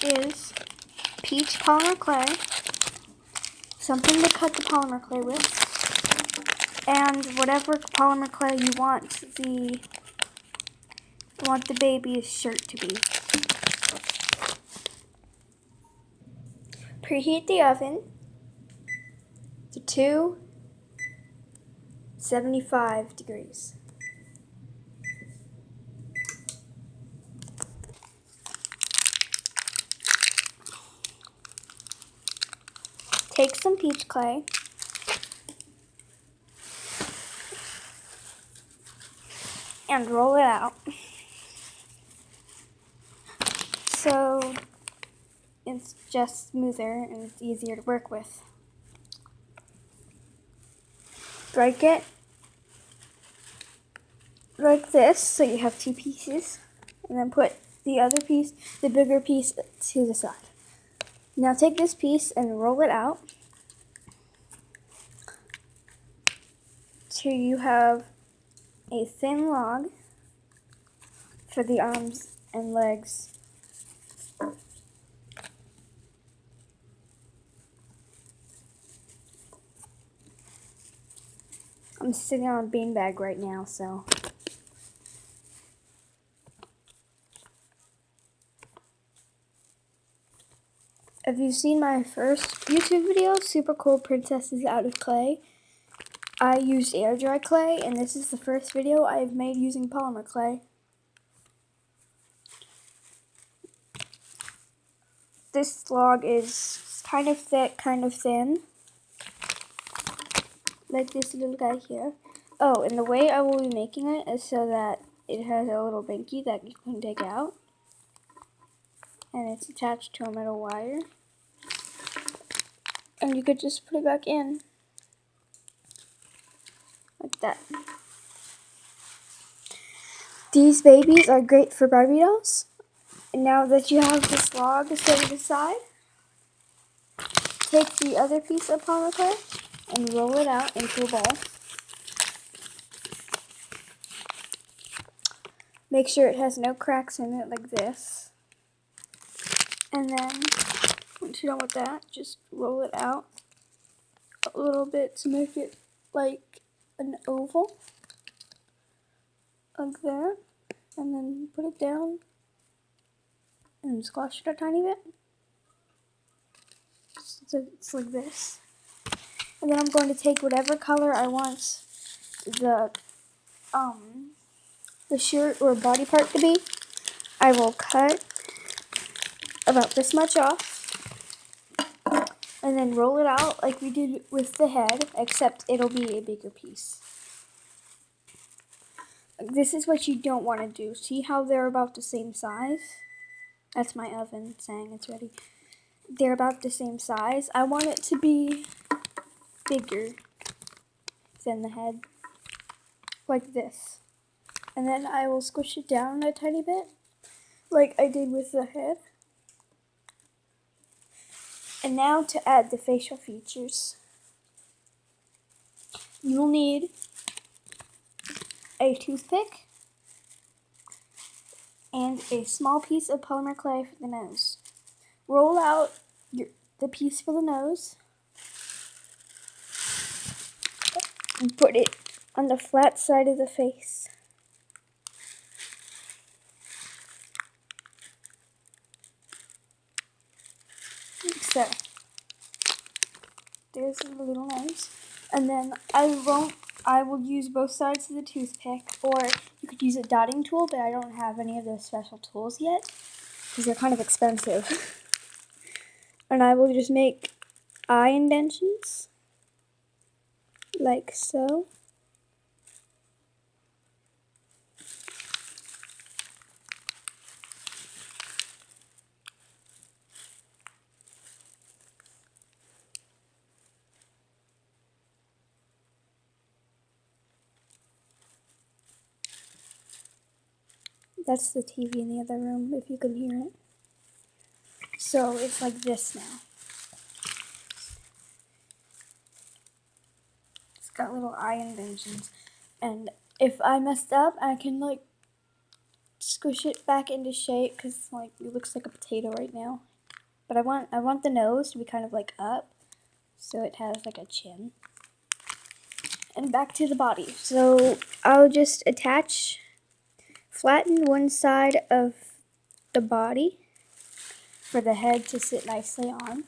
is peach polymer clay, something to cut the polymer clay with, and whatever polymer clay you want the baby's shirt to be. Preheat the oven to 275 degrees. Take some peach clay and roll it out so it's just smoother and it's easier to work with. Break it like this so you have two pieces, and then put the other piece, the bigger piece, to the side. Now take this piece and roll it out till you have a thin log for the arms and legs. I'm sitting on a beanbag right now, so. If you've seen my first YouTube video, Super Cool Princesses Out of Clay, I used air dry clay, and this is the first video I've made using polymer clay. This log is kind of thick, kind of thin, like this little guy here. Oh, and the way I will be making it is so that it has a little binky that you can take out, and it's attached to a metal wire, and you could just put it back in like that. These babies are great for Barbie dolls. And now that you have this log set aside, take the other piece of polymer clay and roll it out into a ball. Make sure it has no cracks in it like this. And then, once you're done with that, just roll it out a little bit to make it like an oval. Like that. And then put it down and squash it a tiny bit. So it's like this. And then I'm going to take whatever color I want the shirt or body part to be. I will cut about this much off and then roll it out like we did with the head, except it'll be a bigger piece. This is what you don't want to do. See how they're about the same size? That's my oven saying it's ready. They're about the same size. I want it to be bigger than the head, like this. And then I will squish it down a tiny bit, like I did with the head. And now to add the facial features, you will need a toothpick and a small piece of polymer clay for the nose. Roll out the piece for the nose and put it on the flat side of the face. So, there's the little nose. And then I will use both sides of the toothpick, or you could use a dotting tool, but I don't have any of those special tools yet, because they're kind of expensive. And I will just make eye indentions, like so. That's the TV in the other room, if you can hear it. So it's like this now. It's got little eye indentions. And if I messed up, I can like squish it back into shape, because like it looks like a potato right now. But I want the nose to be kind of like up, so it has like a chin. And back to the body. So I'll just flatten one side of the body for the head to sit nicely on.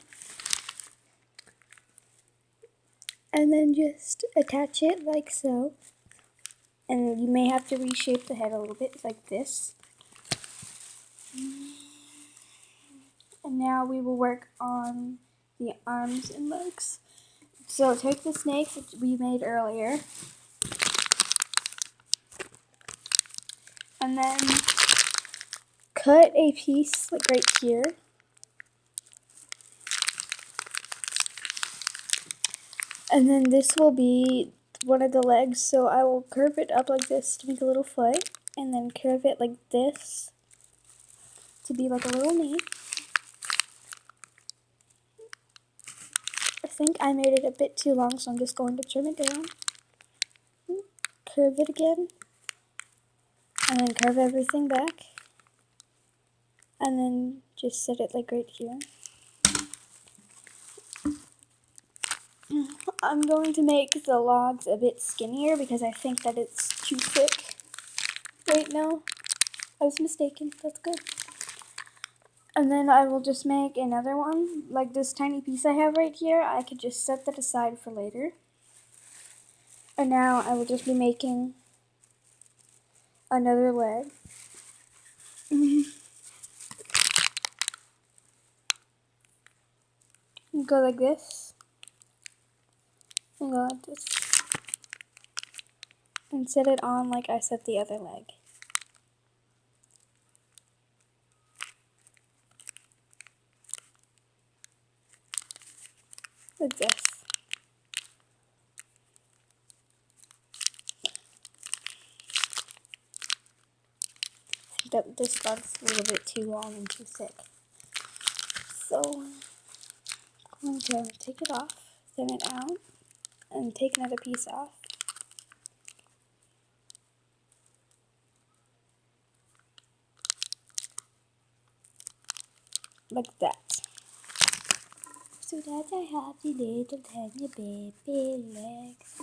And then just attach it like so. And you may have to reshape the head a little bit like this. And now we will work on the arms and legs. So take the snake that we made earlier, and then cut a piece like right here. And then this will be one of the legs, so I will curve it up like this to make a little foot, and then curve it like this to be like a little knee. I think I made it a bit too long, so I'm just going to trim it down. Curve it again, and then curve everything back, and then just set it like right here. I'm going to make the logs a bit skinnier because I think that it's too thick. Wait, no, I was mistaken. That's good. And then I will just make another one, like this tiny piece I have right here. I could just set that aside for later. And now I will just be making another leg. Go like this. And go like this. And set it on like I set the other leg. Like this. I think that this log's a little bit too long and too thick. So I'm going to take it off, thin it out, and take another piece off. Like that. So that I have the little tiny baby legs.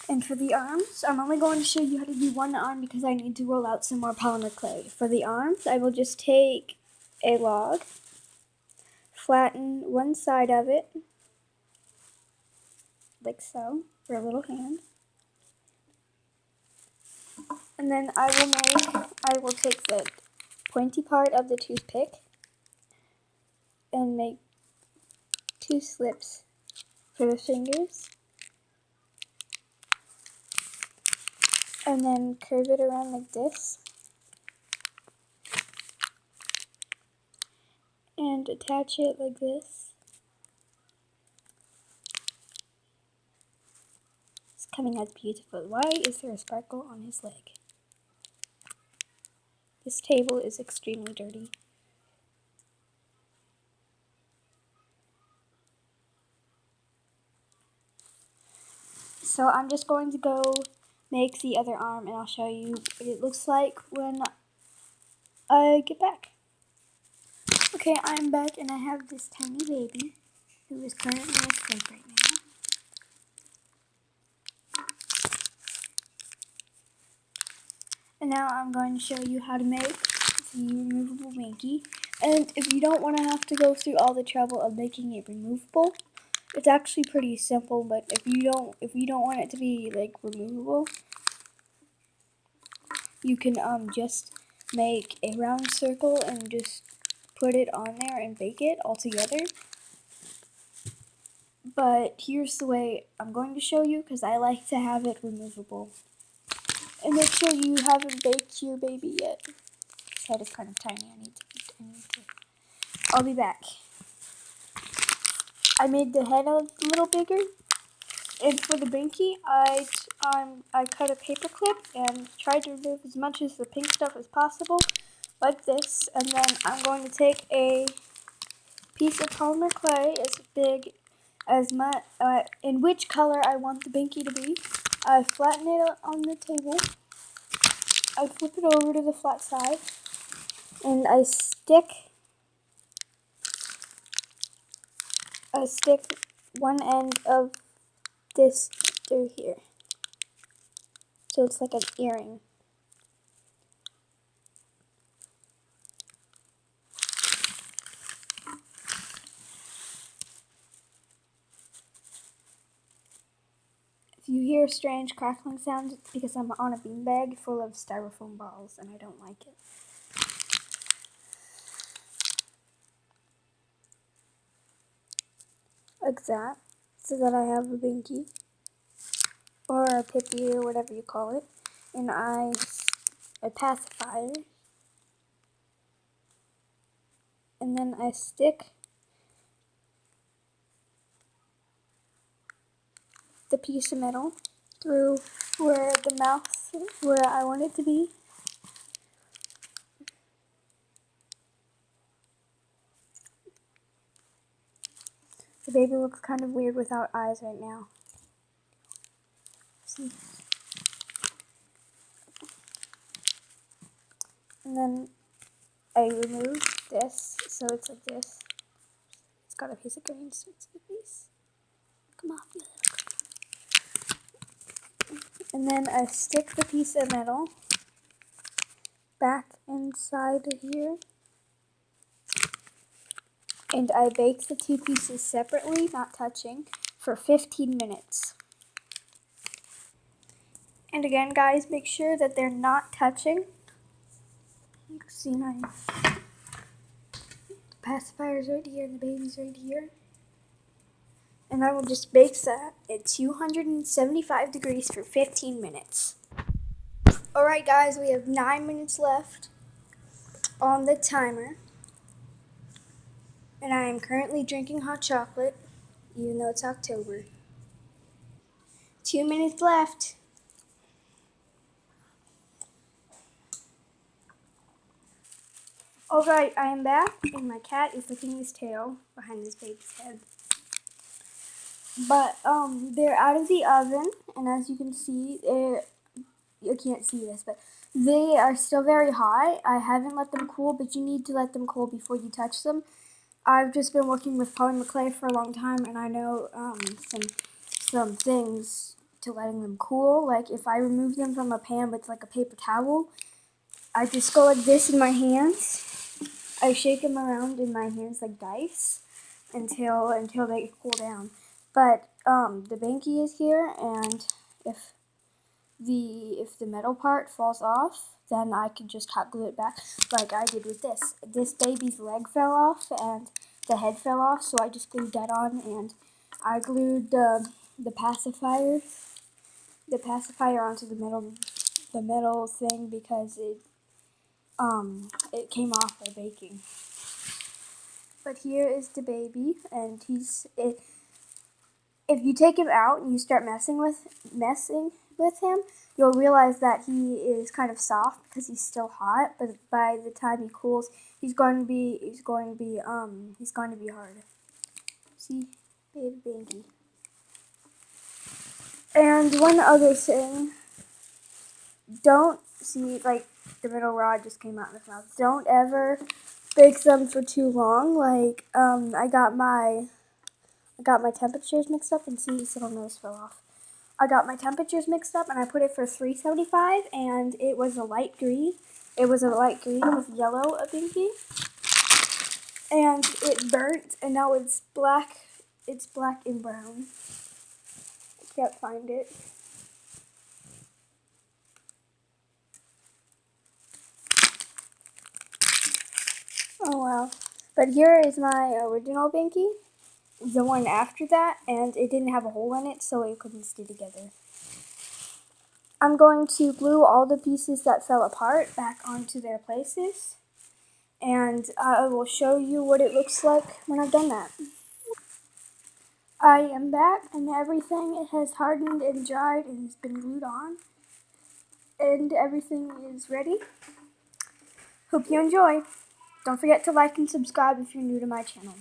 And for the arms, I'm only going to show you how to do one arm because I need to roll out some more polymer clay. For the arms, I will just take a log, flatten one side of it, like so, for a little hand. And then I will take the pointy part of the toothpick and make 2 slips for the fingers. And then curve it around like this. And attach it like this. It's coming out beautiful. Why is there a sparkle on his leg? This table is extremely dirty. So I'm just going to go make the other arm and I'll show you what it looks like when I get back. Okay, I'm back and I have this tiny baby who is currently asleep right now. And now I'm going to show you how to make the removable binky. And if you don't want to have to go through all the trouble of making it removable, it's actually pretty simple. But if you don't want it to be like removable, you can just make a round circle and just put it on there and bake it all together. But here's the way I'm going to show you because I like to have it removable. And make sure you haven't baked your baby yet. His head is kind of tiny. I'll be back. I made the head a little bigger. And for the binky, I cut a paper clip and tried to remove as much of the pink stuff as possible, like this. And then I'm going to take a piece of polymer clay as big in which color I want the binky to be. I flatten it on the table. I flip it over to the flat side, and I stick one end of this through here, so it's like an earring. If you hear strange crackling sounds, it's because I'm on a beanbag full of styrofoam balls, and I don't like it. Like that, so that I have a binky, or a pippy, or whatever you call it, and a pacifier, and then I stick the piece of metal through where the mouth, where I want it to be. The baby looks kind of weird without eyes right now. See? And then I remove this, so it's like this. It's got a piece of green, so it's a piece. Come off, you little. And then I stick the piece of metal back inside here. And I bake the two pieces separately, not touching, for 15 minutes. And again, guys, make sure that they're not touching. See, the pacifier's right here, the baby's right here. And I will just bake that at 275 degrees for 15 minutes. Alright guys, we have 9 minutes left on the timer. And I am currently drinking hot chocolate, even though it's October. 2 minutes left. Alright, I am back, and my cat is licking his tail behind this baby's head. But, they're out of the oven, and as you can see, you can't see this, but they are still very hot. I haven't let them cool, but you need to let them cool before you touch them. I've just been working with polymer clay for a long time, and I know some things to letting them cool. Like if I remove them from a pan with like a paper towel, I just go like this in my hands. I shake them around in my hands like dice until they cool down. But the binky is here, and if the metal part falls off, then I can just hot glue it back like I did with this. This baby's leg fell off and the head fell off, so I just glued that on, and I glued the pacifier onto the metal thing because it came off by baking. But here is the baby, and if you take him out and you start messing with him, you'll realize that he is kind of soft because he's still hot. But by the time he cools, he's going to be hard. See, baby binky. And one other thing, don't see like the middle rod just came out of his mouth. Don't ever bake them for too long. Like I got my temperatures mixed up, and see, his little nose fell off. I got my temperatures mixed up, and I put it for 375, and it was a light green. It was a light green with yellow a binky, and it burnt, and now it's black. It's black and brown. I can't find it. Oh wow. But here is my original binky, the one after that, and it didn't have a hole in it, so it couldn't stay together. I'm going to glue all the pieces that fell apart back onto their places, and I will show you what it looks like when I've done that. I am back, and everything has hardened and dried and has been glued on, and everything is ready. Hope you enjoy. Don't forget to like and subscribe if you're new to my channel.